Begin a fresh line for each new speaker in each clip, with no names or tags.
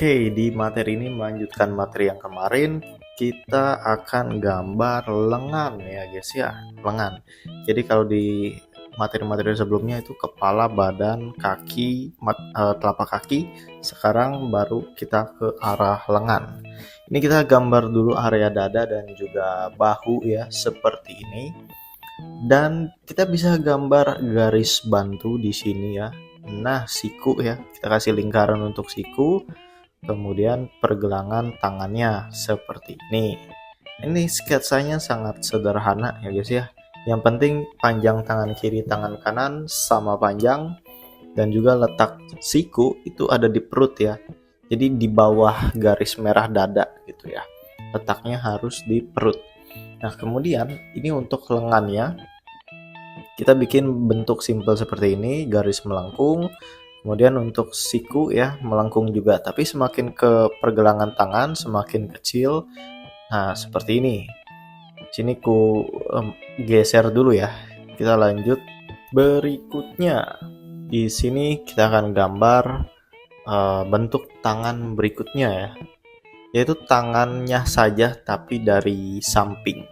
Oke, di materi ini melanjutkan materi yang kemarin, kita akan gambar lengan ya guys ya, lengan. Jadi kalau di materi-materi sebelumnya itu kepala, badan, kaki, telapak kaki, sekarang baru kita ke arah lengan. Ini kita gambar dulu area dada dan juga bahu ya, seperti ini. Dan kita bisa gambar garis bantu di sini ya. Nah, siku ya, kita kasih lingkaran untuk siku, kemudian pergelangan tangannya seperti ini. Ini sketsanya sangat sederhana ya guys ya. Yang penting panjang tangan kiri, tangan kanan sama panjang, dan juga letak siku itu ada di perut ya. Jadi di bawah garis merah dada gitu ya. Letaknya harus di perut. Nah, kemudian ini untuk lengannya kita bikin bentuk simpel seperti ini, garis melengkung. Kemudian untuk siku ya melengkung juga, tapi semakin ke pergelangan tangan semakin kecil. Nah, seperti ini. Sini ku geser dulu ya. Kita lanjut berikutnya. Di sini kita akan gambar bentuk tangan berikutnya ya. Yaitu tangannya saja tapi dari samping.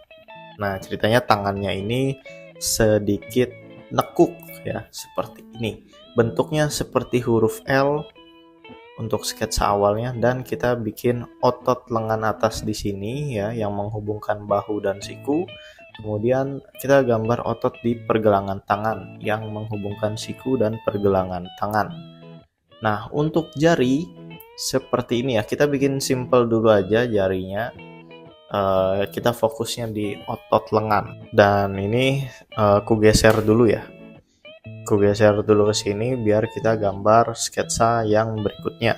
Nah, ceritanya tangannya ini sedikit nekuk ya, seperti ini. Bentuknya seperti huruf L untuk sketsa awalnya, dan kita bikin otot lengan atas di sini ya yang menghubungkan bahu dan siku. Kemudian kita gambar otot di pergelangan tangan yang menghubungkan siku dan pergelangan tangan. Nah, untuk jari seperti ini ya, kita bikin simple dulu aja jarinya. Kita fokusnya di otot lengan, dan ini ku geser dulu ya. Ku geser dulu ke sini biar kita gambar sketsa yang berikutnya.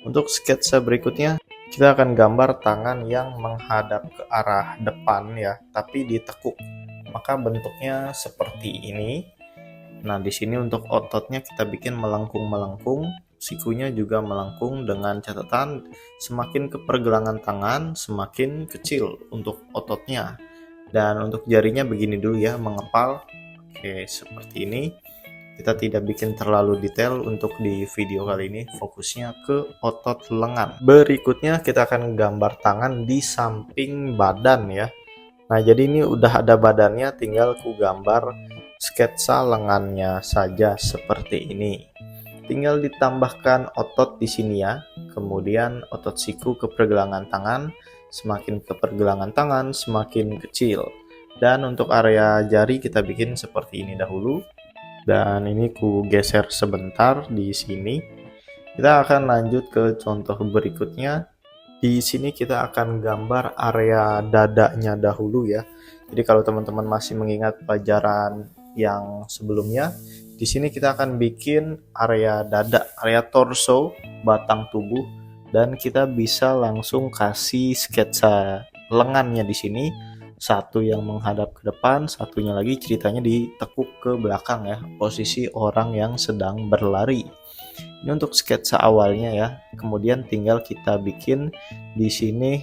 Untuk sketsa berikutnya kita akan gambar tangan yang menghadap ke arah depan ya, tapi ditekuk. Maka bentuknya seperti ini. Nah, di sini untuk ototnya kita bikin melengkung-melengkung, sikunya juga melengkung, dengan catatan semakin ke pergelangan tangan semakin kecil untuk ototnya. Dan untuk jarinya begini dulu ya, mengepal. Oke, seperti ini. Kita tidak bikin terlalu detail untuk di video kali ini, fokusnya ke otot lengan. Berikutnya kita akan gambar tangan di samping badan ya. Nah, jadi ini udah ada badannya, tinggal ku gambar sketsa lengannya saja seperti ini. Tinggal ditambahkan otot di sini ya. Kemudian otot siku ke pergelangan tangan, semakin ke pergelangan tangan semakin kecil. Dan untuk area jari kita bikin seperti ini dahulu. Dan ini ku geser sebentar di sini. Kita akan lanjut ke contoh berikutnya. Di sini kita akan gambar area dadanya dahulu ya. Jadi kalau teman-teman masih mengingat pelajaran yang sebelumnya, di sini kita akan bikin area dada, area torso, batang tubuh, dan kita bisa langsung kasih sketsa lengannya di sini. Satu yang menghadap ke depan, satunya lagi ceritanya ditekuk ke belakang ya, posisi orang yang sedang berlari. Ini untuk sketsa awalnya ya. Kemudian tinggal kita bikin di sini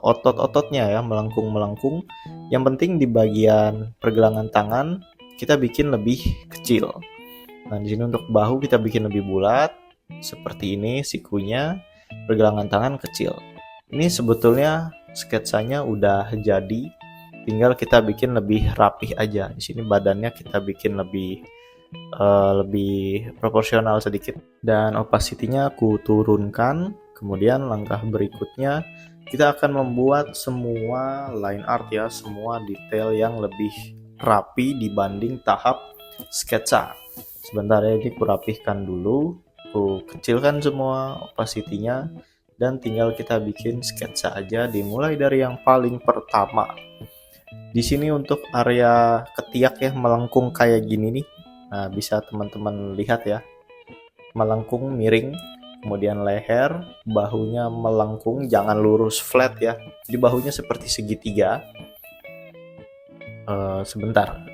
otot-ototnya ya, melengkung-melengkung. Yang penting di bagian pergelangan tangan kita bikin lebih kecil. Nah, di sini untuk bahu kita bikin lebih bulat seperti ini, sikunya, pergelangan tangan kecil. Ini sebetulnya sketsanya udah jadi, tinggal kita bikin lebih rapih aja. Di sini badannya kita bikin lebih proporsional sedikit, dan opacity-nya aku turunkan. Kemudian langkah berikutnya kita akan membuat semua line art ya, semua detail yang lebih rapi dibanding tahap sketsa. Sebentar ya, ini kurapihkan dulu, ku kecilkan semua opacity-nya, dan tinggal kita bikin sketsa aja, dimulai dari yang paling pertama. Di sini untuk area ketiak ya, melengkung kayak gini nih. Nah, bisa teman-teman lihat ya, melengkung miring. Kemudian leher, bahunya melengkung, jangan lurus flat ya. Jadi bahunya seperti segitiga. Sebentar,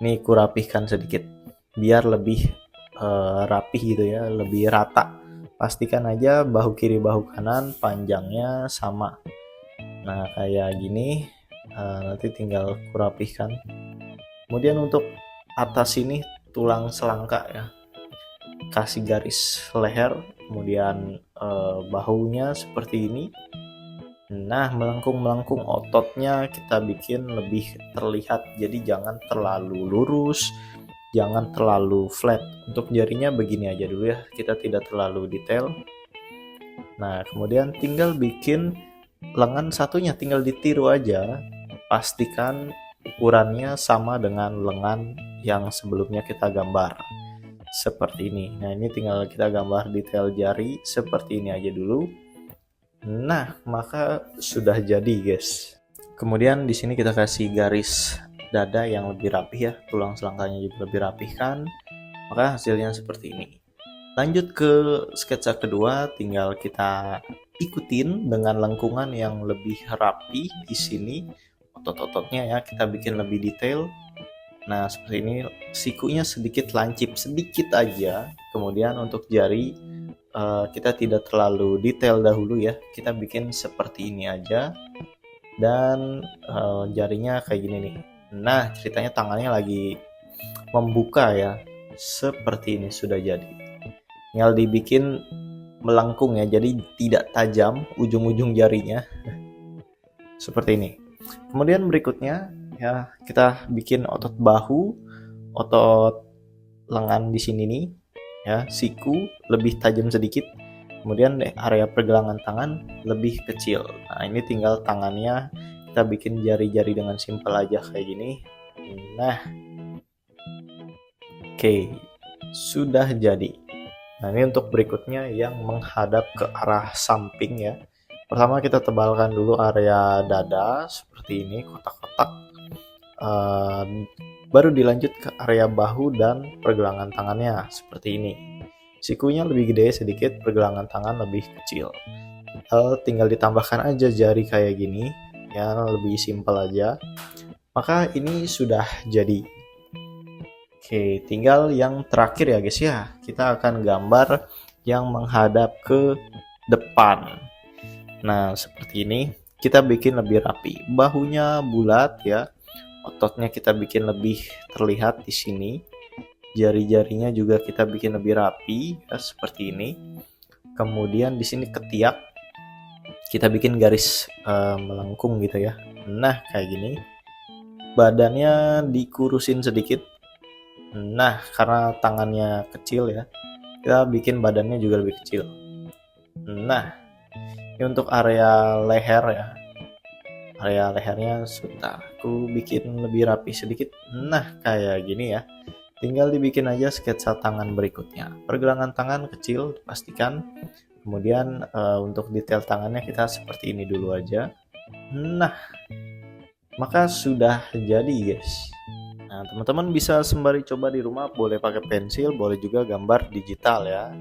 ini kurapihkan sedikit biar lebih rapih gitu ya, lebih rata. Pastikan aja bahu kiri bahu kanan panjangnya sama. Nah, kayak gini. Nanti tinggal kurapihkan. Kemudian untuk atas ini tulang selangka ya, kasih garis leher, kemudian bahunya seperti ini. Nah, melengkung-melengkung ototnya kita bikin lebih terlihat, jadi jangan terlalu lurus, jangan terlalu flat. Untuk jarinya begini aja dulu ya, kita tidak terlalu detail. Nah, kemudian tinggal bikin lengan satunya, tinggal ditiru aja. Pastikan ukurannya sama dengan lengan yang sebelumnya kita gambar. Seperti ini. Nah, ini tinggal kita gambar detail jari seperti ini aja dulu. Nah, maka sudah jadi, guys. Kemudian di sini kita kasih garis dada yang lebih rapi ya, tulang selangkahnya juga lebih rapih kan. Maka hasilnya seperti ini. Lanjut ke sketsa kedua, tinggal kita ikutin dengan lengkungan yang lebih rapi di sini. Otot-ototnya ya kita bikin lebih detail. Nah, seperti ini, sikunya sedikit lancip, sedikit aja. Kemudian untuk jari kita tidak terlalu detail dahulu ya, kita bikin seperti ini aja. Dan jarinya kayak gini nih. Nah, ceritanya tangannya lagi membuka ya, seperti ini sudah jadi. Tinggal dibikin melengkung ya, jadi tidak tajam ujung-ujung jarinya. Seperti ini. Kemudian berikutnya ya, kita bikin otot bahu, otot lengan di sini nih ya, siku lebih tajam sedikit, kemudian area pergelangan tangan lebih kecil. Nah, ini tinggal tangannya kita bikin jari-jari dengan simpel aja kayak gini. Nah, oke, sudah jadi. Nah, ini untuk berikutnya yang menghadap ke arah samping ya. Pertama kita tebalkan dulu area dada seperti ini, kotak-kotak. Baru dilanjut ke area bahu dan pergelangan tangannya seperti ini. Sikunya lebih gede sedikit, pergelangan tangan lebih kecil. Tinggal ditambahkan aja jari kayak gini ya, lebih simpel aja. Maka ini sudah jadi. Oke, tinggal yang terakhir ya guys ya, kita akan gambar yang menghadap ke depan. Nah, seperti ini kita bikin lebih rapi, bahunya bulat ya, ototnya kita bikin lebih terlihat di sini, jari-jarinya juga kita bikin lebih rapi ya, seperti ini. Kemudian di sini ketiak kita bikin garis melengkung gitu ya. Nah, kayak gini. Badannya dikurusin sedikit. Nah, karena tangannya kecil ya, kita bikin badannya juga lebih kecil. Nah, ini untuk area leher ya, area lehernya sudah aku bikin lebih rapi sedikit. Nah, kayak gini ya, tinggal dibikin aja sketsa tangan berikutnya. Pergelangan tangan kecil pastikan, kemudian untuk detail tangannya kita seperti ini dulu aja. Nah, maka sudah jadi guys. Nah, teman-teman bisa sembari coba di rumah, boleh pakai pensil, boleh juga gambar digital ya.